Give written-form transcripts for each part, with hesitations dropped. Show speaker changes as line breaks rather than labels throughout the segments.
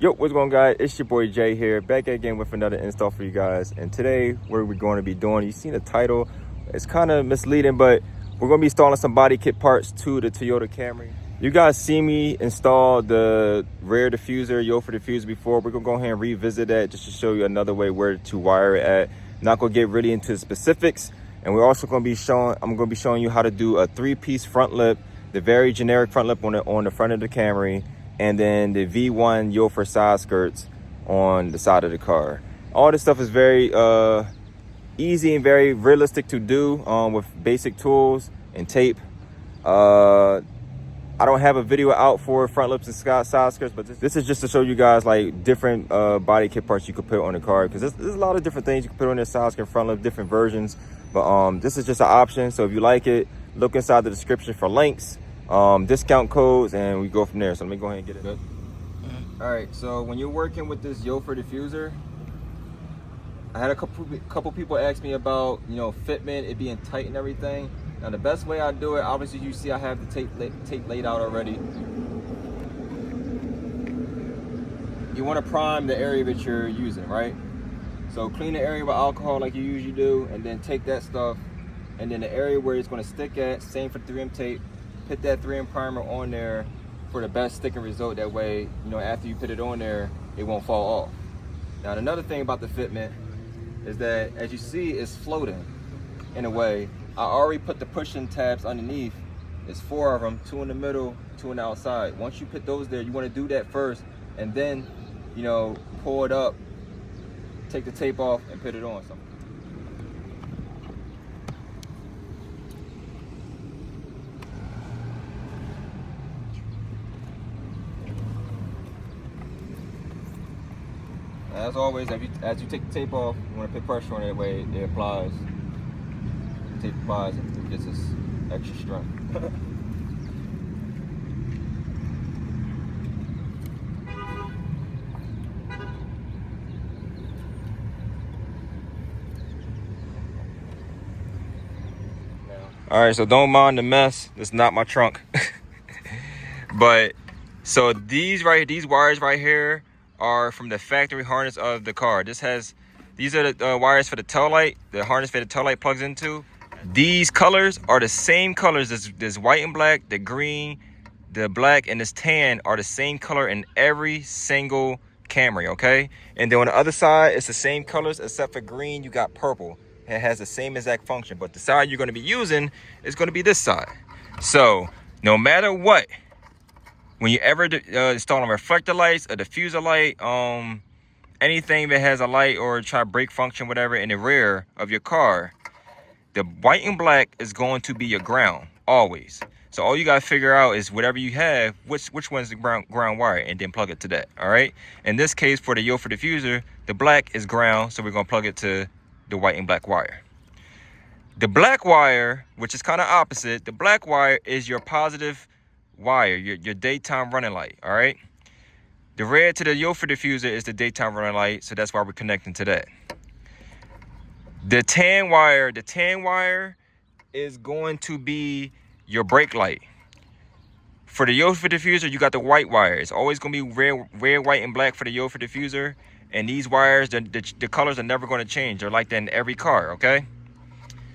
Yo, what's going on, guys? It's your boy Jay here, back again with another install for you guys. And today, what we're going to be doing, you've seen the title, it's kind of misleading, but we're going to be installing some body kit parts to the Toyota Camry. You guys see me install the rear diffuser, yofer diffuser before. We're going to go ahead and revisit that just to show you another way where to wire it at. Not going to get really into the specifics. And we're also going to be I'm going to be showing you how to do a 3-piece front lip, the very generic front lip on the front of the Camry, and then the V1 yofer side skirts on the side of the car. All this stuff is very easy and very realistic to do with basic tools and tape. I don't have a video out for front lips and side skirts, but this is just to show you guys like different body kit parts you could put on the car, because there's a lot of different things you can put on the side skirt, front lip, different versions. But this is just an option, so if you like it, look inside the description for links, discount codes, and we go from there. So let me go ahead and get it. Good. All right, so when you're working with this yofer diffuser, I had a couple people ask me about, you know, fitment, it being tight and everything. Now the best way I do it, obviously you see I have the tape laid out already. You want to prime the area that you're using, right? So clean the area with alcohol like you usually do, and then take that stuff, and then the area where it's going to stick at, same for 3M tape, put that 3M primer on there for the best sticking result. That way, you know, after you put it on there, it won't fall off. Now another thing about the fitment is that, as you see, it's floating in a way. I already put the pushing tabs underneath. There's 4 of them, 2 in the middle, 2 on the outside. Once you put those there, you want to do that first, and then, you know, pull it up, take the tape off, and put it on. As always, as you take the tape off, you want to put pressure on it, that way it applies. The tape applies and it gets this extra strength. All right, so don't mind the mess. It's not my trunk. But so these wires right here are from the factory harness of the car. These are the wires for the tail light, the harness for the tail light plugs into. These colors are the same colors as this white and black, the green, the black, and this tan are the same color in every single Camry, okay? And then on the other side, it's the same colors except for green, you got purple. It has the same exact function, but the side you're gonna be using is gonna be this side. So no matter what, when you ever install reflector lights, a diffuser light, anything that has a light or try brake function, whatever, in the rear of your car, the white and black is going to be your ground, always. So all you gotta figure out is whatever you have, which one's the ground wire, and then plug it to that, all right? In this case, for the yofer diffuser, the black is ground, so we're gonna plug it to the white and black wire. The black wire, which is kind of opposite, the black wire is your positive wire, your daytime running light, all right? The red to the yofer diffuser is the daytime running light, so that's why we're connecting to that. The tan wire is going to be your brake light. For the yofer diffuser, you got the white wire. It's always going to be red, white, and black for the yofer diffuser. And these wires, the colors are never going to change. They're like that in every car, okay?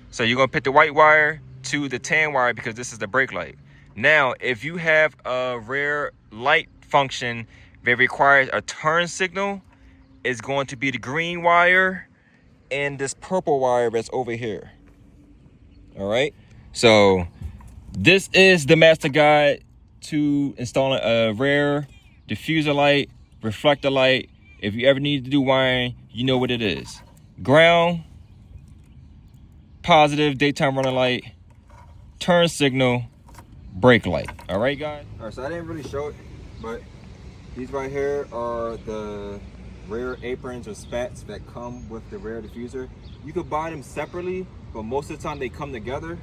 So you're going to put the white wire to the tan wire because this is the brake light. Now, if you have a rear light function that requires a turn signal, it's going to be the green wire and this purple wire that's over here. All right? So this is the master guide to installing a rear diffuser light, reflector light. If you ever need to do wiring, you know what it is. Ground, positive, daytime running light, turn signal, brake light. All right, guys? All right, so I didn't really show it, but these right here are the rear aprons or spats that come with the rear diffuser. You could buy them separately, but most of the time they come together.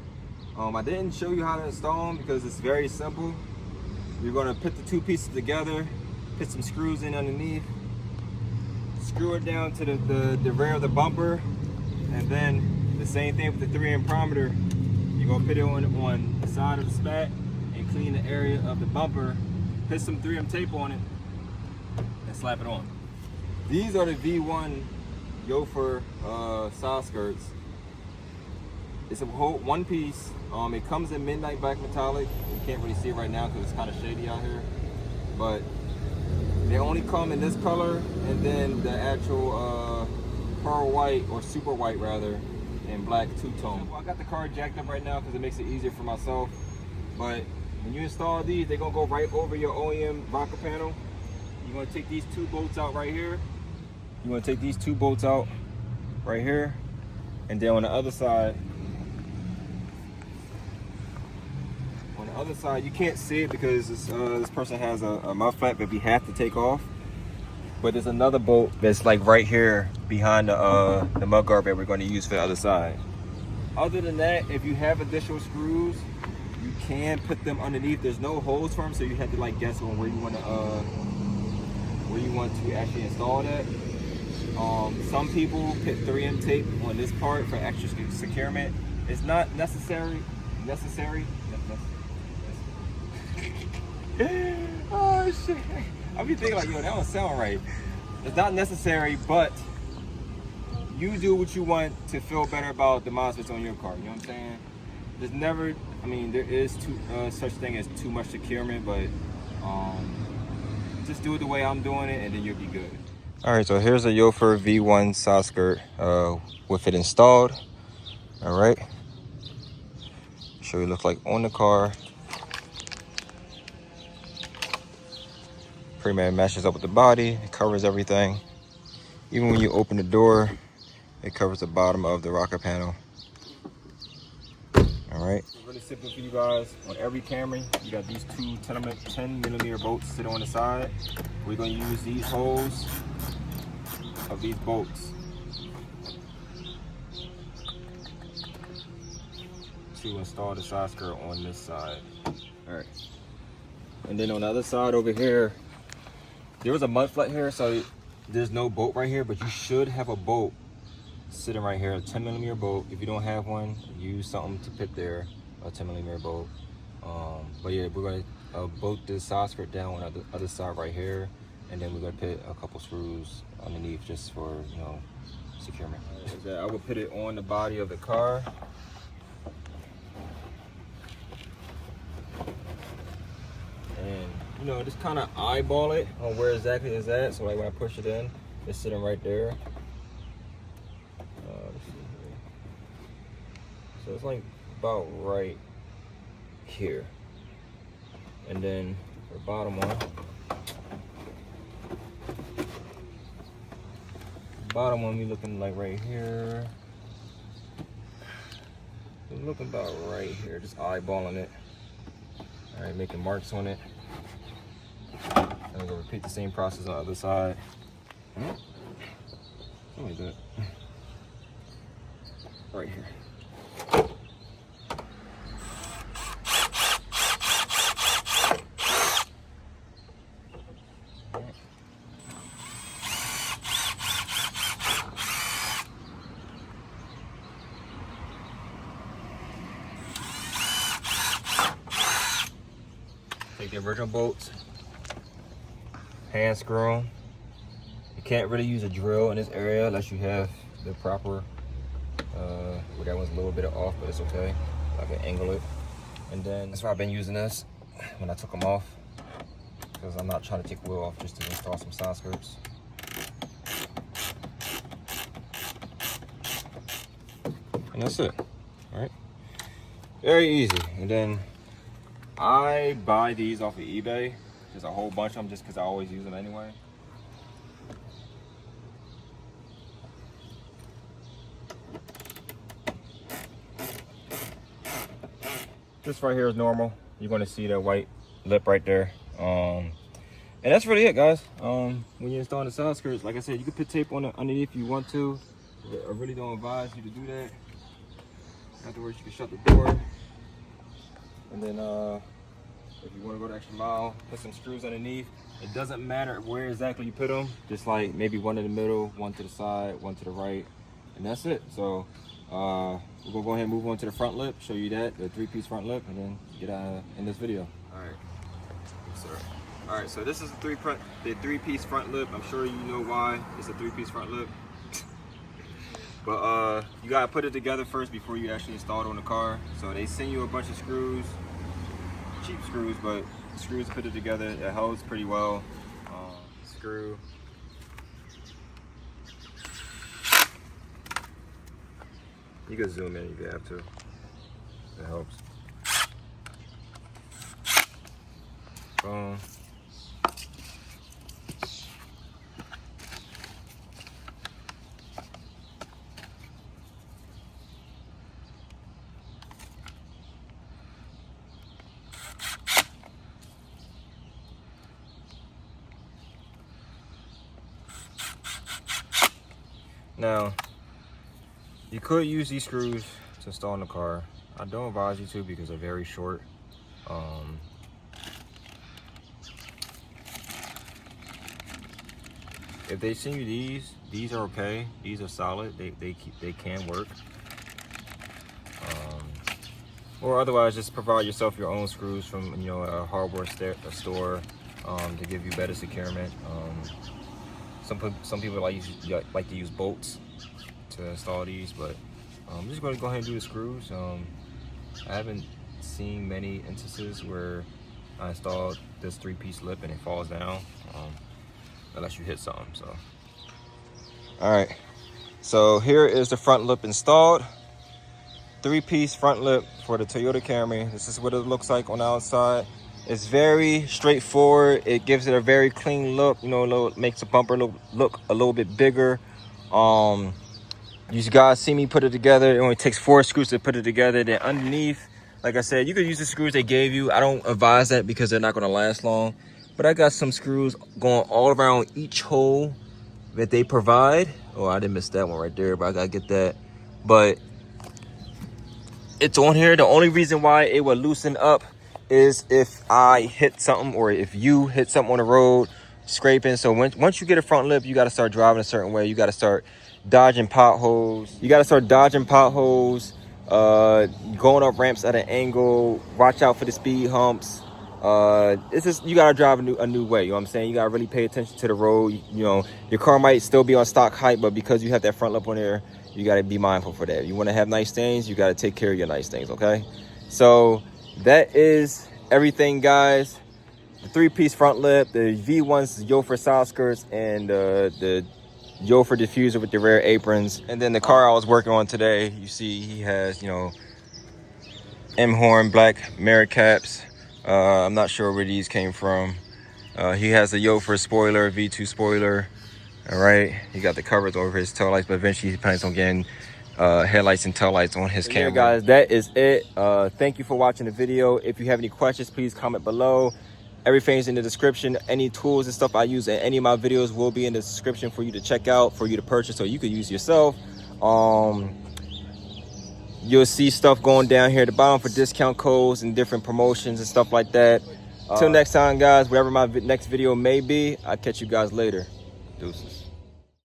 I didn't show you how to install them because it's very simple. You're gonna put the 2 pieces together, put some screws in underneath, screw it down to the rear of the bumper, and then the same thing with the 3M primer. You're gonna put it on the side of the spat and clean the area of the bumper, put some 3M tape on it, and and slap it on. These are the V1 yofer side skirts. It's a whole one piece. It comes in midnight black metallic. You can't really see it right now because it's kind of shady out here, but they only come in this color, and then the actual pearl white, or super white rather, and black two-tone. I got the car jacked up right now because it makes it easier for myself, but when you install these, they're gonna go right over your OEM rocker panel. You're gonna take these two bolts out right here. You want to take these two bolts out right here, and then on the other side, you can't see it because this person has a mud flap that we have to take off. But there's another bolt that's like right here behind the mud guard that we're going to use for the other side. Other than that, if you have additional screws, you can put them underneath. There's no holes for them, so you have to like guess on where you want to actually install that. Some people put 3M tape on this part for extra securement. It's not necessary. Oh shit! I be thinking like, yo, that don't sound right. It's not necessary, but you do what you want to feel better about the MOSFETs on your car. You know what I'm saying? There's never, I mean, there is such thing as too much securement, but just do it the way I'm doing it, and then you'll be good. All right, so here's a yofer V1 side skirt with it installed. All right, show you what it looks like on the car. Pretty much matches up with the body. It covers everything. Even when you open the door, it covers the bottom of the rocker panel. All right. It's really simple for you guys. On every Camry, you got these two 10mm bolts sitting on the side. We're going to use these holes of these bolts to install the side skirt on this side. All right. And then on the other side over here, there was a mud flat here, so there's no bolt right here, but you should have a bolt sitting right here, a 10mm bolt. If you don't have one, use something to put there, a 10mm bolt. But yeah, we're going to bolt this side skirt down on the other side right here, and then we're going to put a couple screws underneath just for, you know, securement. I will put it on the body of the car. And you know, just kind of eyeball it on where exactly it's at. So like when I push it in, it's sitting right there. Let's see here. So it's like about right here. And then the bottom one. Bottom one, we looking like right here. We're looking about right here, just eyeballing it. All right, making marks on it. And we're gonna repeat the same process on the other side. Something like that. Right here. Take the original bolts, hand screw them. You can't really use a drill in this area unless you have the proper, well, that one's a little bit off, but it's okay. I can angle it. And then that's why I've been using this when I took them off, because I'm not trying to take the wheel off just to install some side skirts. And that's it, all right? Very easy. And then I buy these off of eBay. There's a whole bunch of them just because I always use them anyway. This right here is normal. You're going to see the white lip right there. And that's really it, guys. When you're installing the side skirts, like I said, you can put tape on it underneath if you want to. I really don't advise you to do that. Afterwards, you can shut the door. And then if you want to go the extra mile, put some screws underneath. It doesn't matter where exactly you put them, just like maybe one in the middle, one to the side, one to the right, and that's it. So we're gonna go ahead and move on to the front lip, show you that, the 3-piece front lip, and then get in this video. All right, yes, sir. All right, so this is the three-piece front lip. I'm sure you know why it's a three-piece front lip. But you gotta put it together first before you actually install it on the car. So they send you a bunch of screws, cheap screws, but screws to put it together. It holds pretty well. Screw. You can zoom in if you have to. It helps. Boom. Now, you could use these screws to install in the car. I don't advise you to because they're very short. If they send you these are okay. These are solid. They can work. Or otherwise, just provide yourself your own screws from a hardware store to give you better securement. Some people like to use bolts to install these, but I'm just going to go ahead and do the screws. I haven't seen many instances where I installed this three-piece lip and it falls down, unless you hit something. So, all right. So here is the front lip installed. Three-piece front lip for the Toyota Camry. This is what it looks like on the outside. It's very straightforward. It gives it a very clean look. Makes the bumper look a little bit bigger. You guys see me put it together. It only takes 4 screws to put it together. Then underneath, like I said, you could use the screws they gave you. I don't advise that because they're not going to last long. But I got some screws going all around each hole that they provide. Oh, I didn't miss that one right there, but I gotta get that. But it's on here. The only reason why it would loosen up is if I hit something or if you hit something on the road, scraping. So once you get a front lip, you got to start driving a certain way. You got to start dodging potholes. Going up ramps at an angle. Watch out for the speed humps. It's just, you got to drive a new way. You know what I'm saying? You got to really pay attention to the road. Your car might still be on stock height, but because you have that front lip on there, you got to be mindful for that. You want to have nice things, you got to take care of your nice things, okay? So that is everything, guys. The three-piece front lip, the V1's yofer side skirts, and the yofer diffuser with the rear aprons. And then the car I was working on today, you see he has, M-horn black mirror caps. I'm not sure where these came from. He has a yofer spoiler, V2 spoiler. All right, he got the covers over his tail lights, but eventually he plans on getting headlights and tail lights on his Camry. Yeah, guys, that is it. Thank you for watching the video. If you have any questions, please comment below. Everything's in the description. Any tools and stuff I use in any of my videos will be in the description for you to check out, for you to purchase, or you could use yourself. You'll see stuff going down here at the bottom for discount codes and different promotions and stuff like that. Till next time, guys, wherever my next video may be, I'll catch you guys later. Deuces.